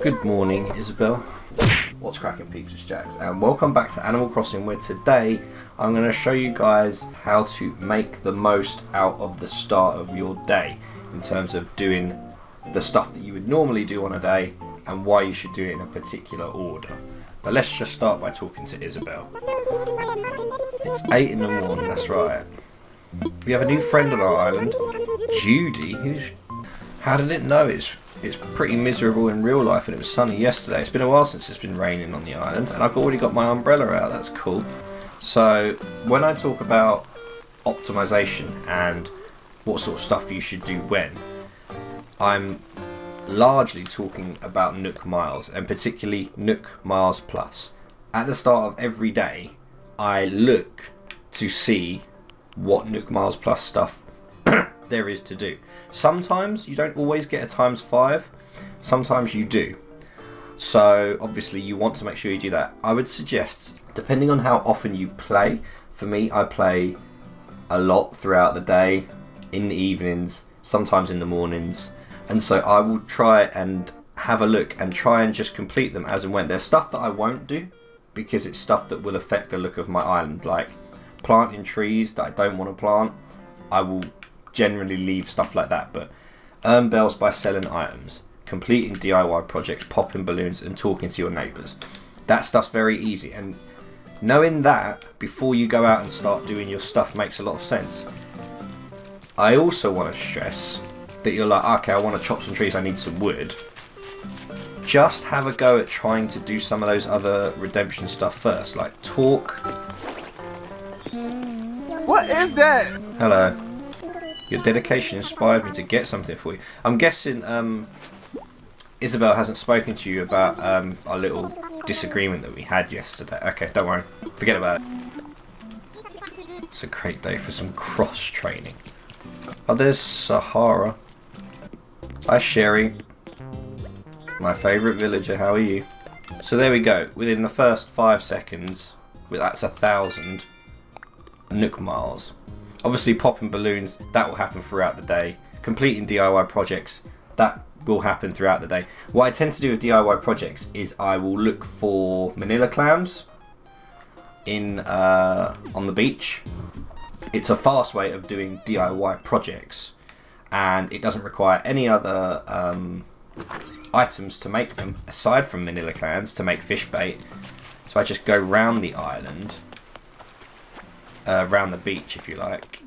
Good morning, Isabel. What's cracking, PatriotJax, and welcome back to Animal Crossing, where today I'm going to show you guys how to make the most out of the start of your day in terms of doing the stuff that you would normally do on a day and why you should do it in a particular order. But let's just start by talking to Isabel. It's 8 in the morning, that's right. We have a new friend on our island, Judy. How did it know it's pretty miserable in real life and it was sunny yesterday? It's been a while since it's been raining on the island and I've already got my umbrella out. That's cool. So when I talk about optimization and what sort of stuff you should do when, I'm largely talking about Nook Miles, and particularly Nook Miles Plus. At the start of every day I look to see what Nook Miles Plus stuff there is to do. Sometimes you don't always get a ×5, sometimes you do. So obviously you want to make sure you do that. I would suggest, depending on how often you play, for me I play a lot throughout the day, in the evenings, sometimes in the mornings, and so I will try and have a look and try and just complete them as and when. There's stuff that I won't do because it's stuff that will affect the look of my island, like planting trees that I don't want to plant. I will generally leave stuff like that, but earn bells by selling items, completing DIY projects, popping balloons and talking to your neighbours. That stuff's very easy, and knowing that before you go out and start doing your stuff makes a lot of sense. I also want to stress that you're like, okay, I want to chop some trees, I need some wood. Just have a go at trying to do some of those other redemption stuff first, like talk. What is that? Hello. Your dedication inspired me to get something for you. I'm guessing Isabel hasn't spoken to you about our little disagreement that we had yesterday. Okay, don't worry. Forget about it. It's a great day for some cross training. Oh, there's Sahara. Hi, Sherry. My favourite villager. How are you? So there we go. Within the first 5 seconds, that's 1,000 Nook Miles. Obviously popping balloons, that will happen throughout the day. Completing DIY projects, that will happen throughout the day. What I tend to do with DIY projects is I will look for manila clams in on the beach. It's a fast way of doing DIY projects and it doesn't require any other items to make them aside from manila clams to make fish bait. So I just go round the island, around the beach if you like,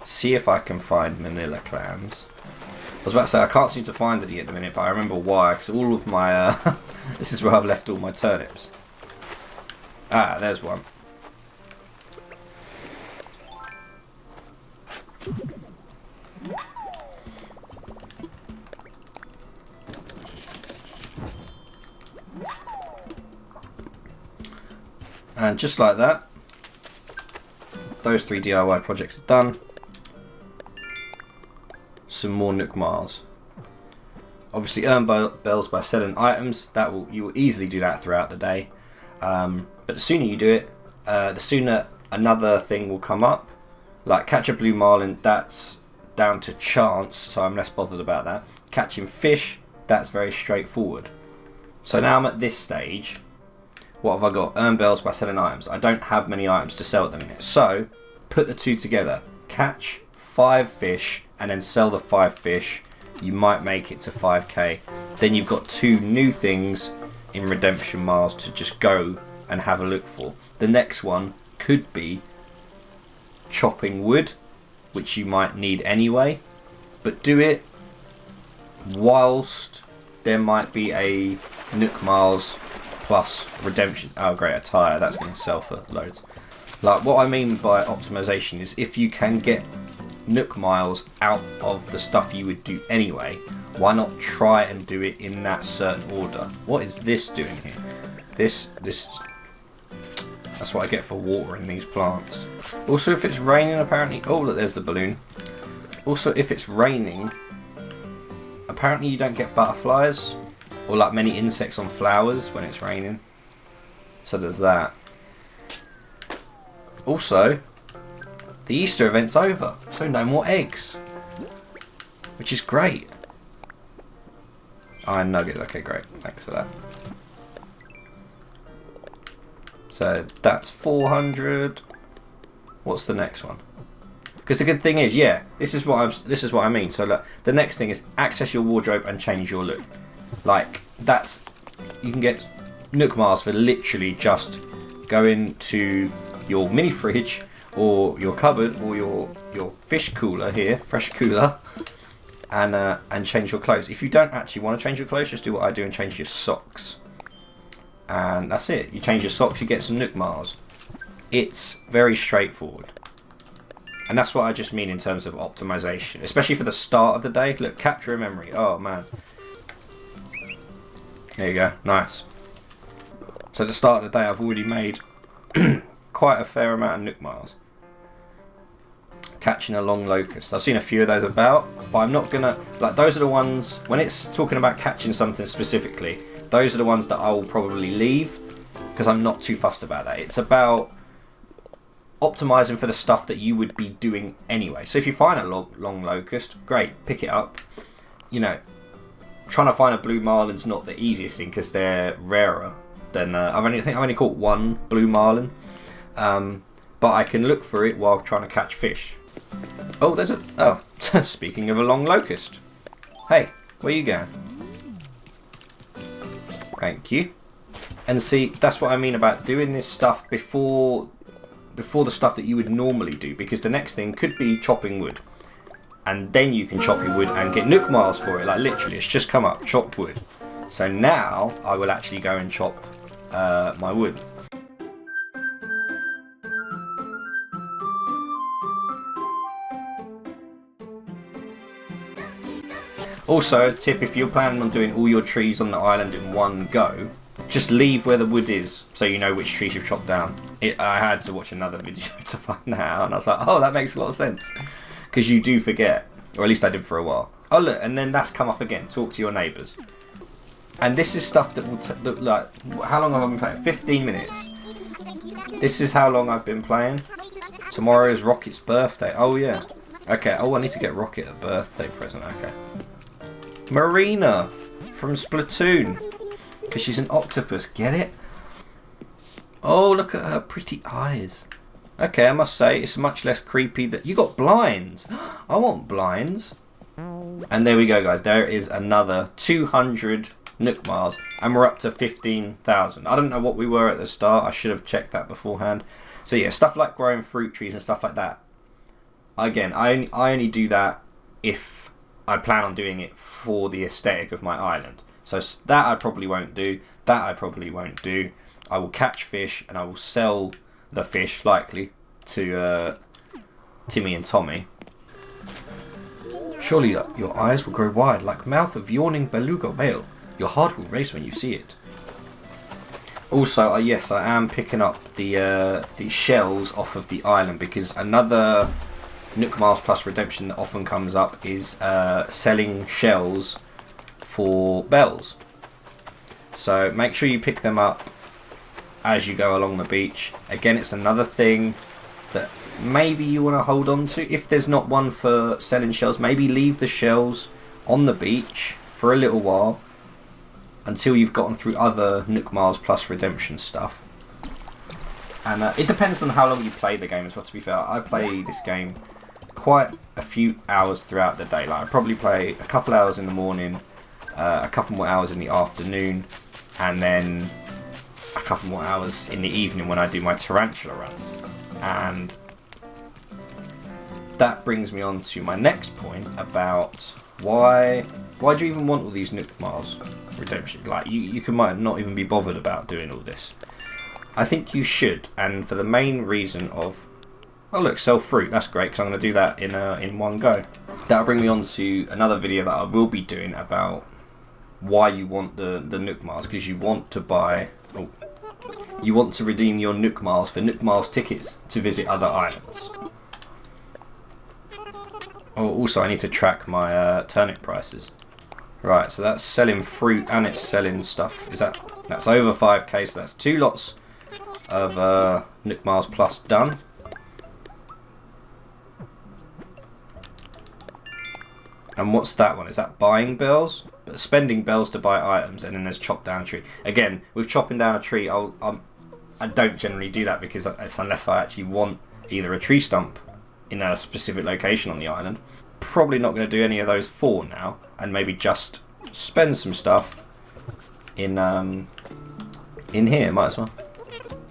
see if I can find manila clams. I was about to say I can't seem to find any at the minute, but I remember why, because all of my this is where I've left all my turnips. Ah, there's one. And just like that, those 3 DIY projects are done. Some more Nook Miles. Obviously earn bells by selling items. You will easily do that throughout the day. But the sooner you do it, the sooner another thing will come up. Like catch a blue marlin, that's down to chance, so I'm less bothered about that. Catching fish, that's very straightforward. So now I'm at this stage. What have I got? Earn bells by selling items. I don't have many items to sell at the minute. So, put the two together. Catch 5 fish and then sell the 5 fish. You might make it to 5k. Then you've got 2 new things in redemption miles to just go and have a look for. The next one could be chopping wood, which you might need anyway. But do it whilst there might be a Nook Miles Plus redemption. Oh great, a tyre, that's going to sell for loads. Like what I mean by optimization is if you can get Nook Miles out of the stuff you would do anyway, why not try and do it in that certain order? What is this doing here? This that's what I get for watering these plants. Also if it's raining apparently, oh look, there's the balloon. Also if it's raining, apparently you don't get butterflies or like many insects on flowers when it's raining. So there's that. Also, the Easter event's over, so no more eggs, which is great. Iron nuggets. Okay, great. Thanks for that. So that's 400. What's the next one? Because the good thing is, yeah, this is what I mean. So look, the next thing is access your wardrobe and change your look. Like that's, you can get Nook Miles for literally just going to your mini fridge or your cupboard or your fish cooler here, fresh cooler, and change your clothes. If you don't actually want to change your clothes, just do what I do and change your socks. And that's it. You change your socks, you get some Nook Miles. It's very straightforward. And that's what I just mean in terms of optimization, especially for the start of the day. Look, capture a memory. Oh man. There you go. Nice. So at the start of the day, I've already made quite a fair amount of Nook Miles. Catching a long locust. I've seen a few of those about, but I'm not gonna, like, those are the ones, when it's talking about catching something specifically, those are the ones that I will probably leave, because I'm not too fussed about that. It's about optimizing for the stuff that you would be doing anyway. So if you find a long locust, great, pick it up. You know, trying to find a blue marlin's not the easiest thing because they're rarer than I think I've only caught one blue marlin, but I can look for it while trying to catch fish. Oh, there's a, oh, speaking of a long locust, hey, where you going? Thank you. And see, that's what I mean about doing this stuff before the stuff that you would normally do, because the next thing could be chopping wood, and then you can chop your wood and get Nook Miles for it. Like literally, it's just come up, chopped wood. So now I will actually go and chop my wood. Also, tip, if you're planning on doing all your trees on the island in one go, just leave where the wood is so you know which trees you've chopped down. I had to watch another video to find that out, and I was like, oh, that makes a lot of sense. Because you do forget, or at least I did for a while. Oh look, and then that's come up again, talk to your neighbours. And this is stuff that will look like, how long have I been playing? 15 minutes. This is how long I've been playing. Tomorrow is Rocket's birthday. Oh yeah. Okay, oh, I need to get Rocket a birthday present, okay. Marina from Splatoon, because she's an octopus, get it? Oh, look at her pretty eyes. Okay, I must say, it's much less creepy that you got blinds. I want blinds. And there we go, guys. There is another 200 Nook Miles, and we're up to 15,000. I don't know what we were at the start. I should have checked that beforehand. So yeah, stuff like growing fruit trees and stuff like that. Again, I only do that if I plan on doing it for the aesthetic of my island. So that I probably won't do. That I probably won't do. I will catch fish and I will sell the fish, likely, to Timmy and Tommy. Surely your eyes will grow wide like mouth of yawning beluga whale. Your heart will race when you see it. Also, yes, I am picking up the shells off of the island, because another Nook Miles Plus redemption that often comes up is selling shells for bells. So make sure you pick them up as you go along the beach. Again, it's another thing that maybe you want to hold on to. If there's not one for selling shells, maybe leave the shells on the beach for a little while until you've gotten through other Nook Miles Plus redemption stuff. And it depends on how long you play the game as well, to be fair. I play this game quite a few hours throughout the day. Like I probably play a couple hours in the morning, a couple more hours in the afternoon, and then a couple more hours in the evening when I do my tarantula runs. And that brings me on to my next point about why do you even want all these Nook Miles redemption? Like you might not even be bothered about doing all this. I think you should, and for the main reason of, oh look, sell fruit, that's great, because I'm going to do that in one go. That'll bring me on to another video that I will be doing about why you want the Nook Miles, because you want to buy, you want to redeem your Nook Miles for Nook Miles tickets to visit other islands. Oh, also I need to track my turnip prices. Right, so that's selling fruit and it's selling stuff. That's over 5k, so that's 2 lots of Nook Miles Plus done. And what's that one? Is that buying bells? But spending bells to buy items, and then there's chop down a tree. Again, with chopping down a tree, I don't generally do that because it's unless I actually want either a tree stump in a specific location on the island. Probably not going to do any of those for now, and maybe just spend some stuff in here. Might as well.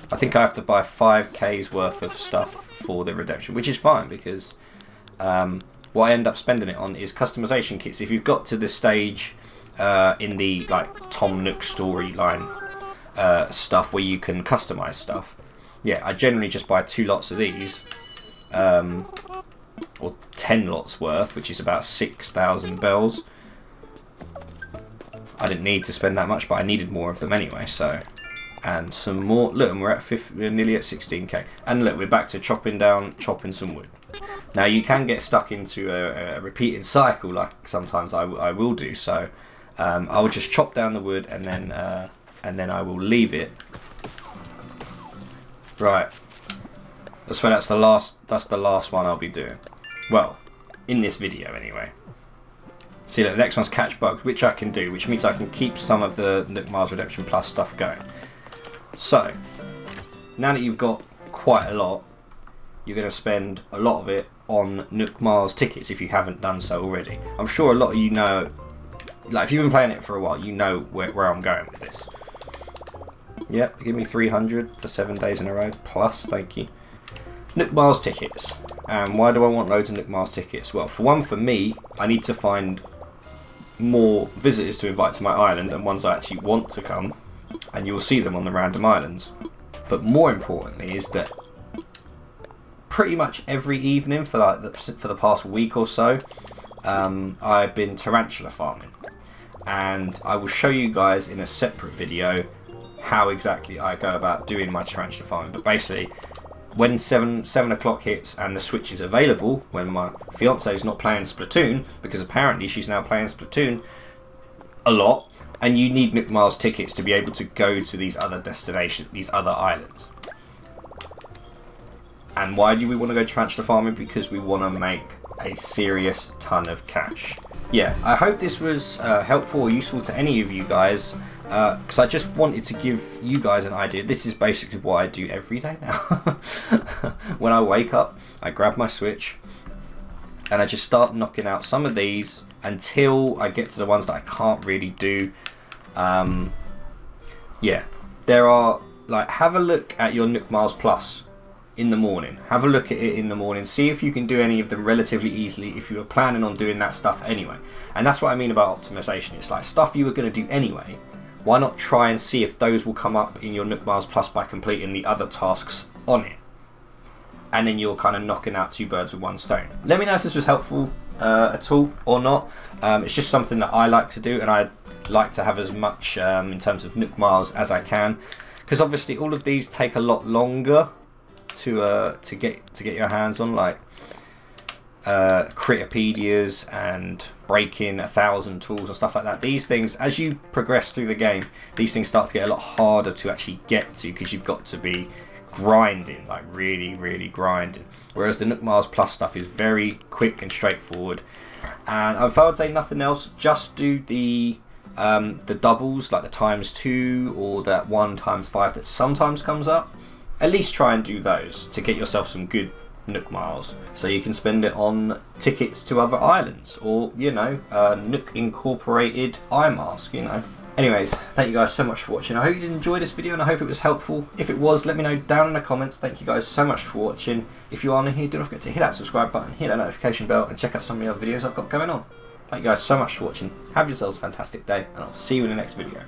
I think I have to buy 5k's worth of stuff for the redemption, which is fine because what I end up spending it on is customization kits. If you've got to this stage in the like Tom Nook storyline stuff where you can customize stuff, yeah, I generally just buy 2 lots of these, or 10 lots worth, which is about 6,000 bells. I didn't need to spend that much, but I needed more of them anyway, so. And some more. Look, and we're nearly at 16k. And look, we're back to chopping some wood. Now you can get stuck into a repeating cycle, like sometimes I will do. So I will just chop down the wood and then I will leave it. Right. I swear that's the last one I'll be doing. Well, in this video anyway. See, look, the next one's catch bugs, which I can do, which means I can keep some of the Nook Miles Redemption Plus stuff going. So, now that you've got quite a lot, you're going to spend a lot of it on Nook Miles tickets if you haven't done so already. I'm sure a lot of you know, like if you've been playing it for a while, you know where I'm going with this. Yep, give me 300 for 7 days in a row, plus, thank you. Nook Miles tickets. Why do I want loads of Nook Miles tickets? Well, for one, for me, I need to find more visitors to invite to my island and ones I actually want to come, and you will see them on the random islands. But more importantly is that pretty much every evening for the past week or so, I've been tarantula farming, and I will show you guys in a separate video how exactly I go about doing my tarantula farming. But basically, when 7 o'clock hits and the Switch is available, when my fiance is not playing Splatoon, because apparently she's now playing Splatoon a lot, and you need Nook Miles tickets to be able to go to these other destinations, these other islands. And why do we want to go tarantula farming? Because we want to make a serious ton of cash. Yeah, I hope this was helpful or useful to any of you guys, because I just wanted to give you guys an idea. This is basically what I do every day now. When I wake up, I grab my Switch and I just start knocking out some of these until I get to the ones that I can't really do. Yeah, there are, like, have a look at your Nook Miles Plus in the morning. Have a look at it in the morning. See if you can do any of them relatively easily if you were planning on doing that stuff anyway. And that's what I mean about optimization. It's like stuff you were going to do anyway. Why not try and see if those will come up in your Nook Miles Plus by completing the other tasks on it? And then you're kind of knocking out 2 birds with 1 stone. Let me know if this was helpful at all or not. It's just something that I like to do, and I like to have as much in terms of Nook Miles as I can, because obviously all of these take a lot longer to get your hands on, like Critopedias and breaking 1,000 tools and stuff like that. These things, as you progress through the game, these things start to get a lot harder to actually get to, because you've got to be grinding, like really grinding. Whereas the Nook Miles Plus stuff is very quick and straightforward. And if I would say nothing else, just do the doubles, like the ×2 or that 1 ×5 that sometimes comes up. At least try and do those to get yourself some good Nook Miles, so you can spend it on tickets to other islands, or, you know, Nook Incorporated eye mask, you know. Anyways, thank you guys so much for watching. I hope you did enjoy this video, and I hope it was helpful. If it was, let me know down in the comments. Thank you guys so much for watching. If you are new here, do not forget to hit that subscribe button, hit that notification bell, and check out some of the other videos I've got going on. Thank you guys so much for watching. Have yourselves a fantastic day, and I'll see you in the next video.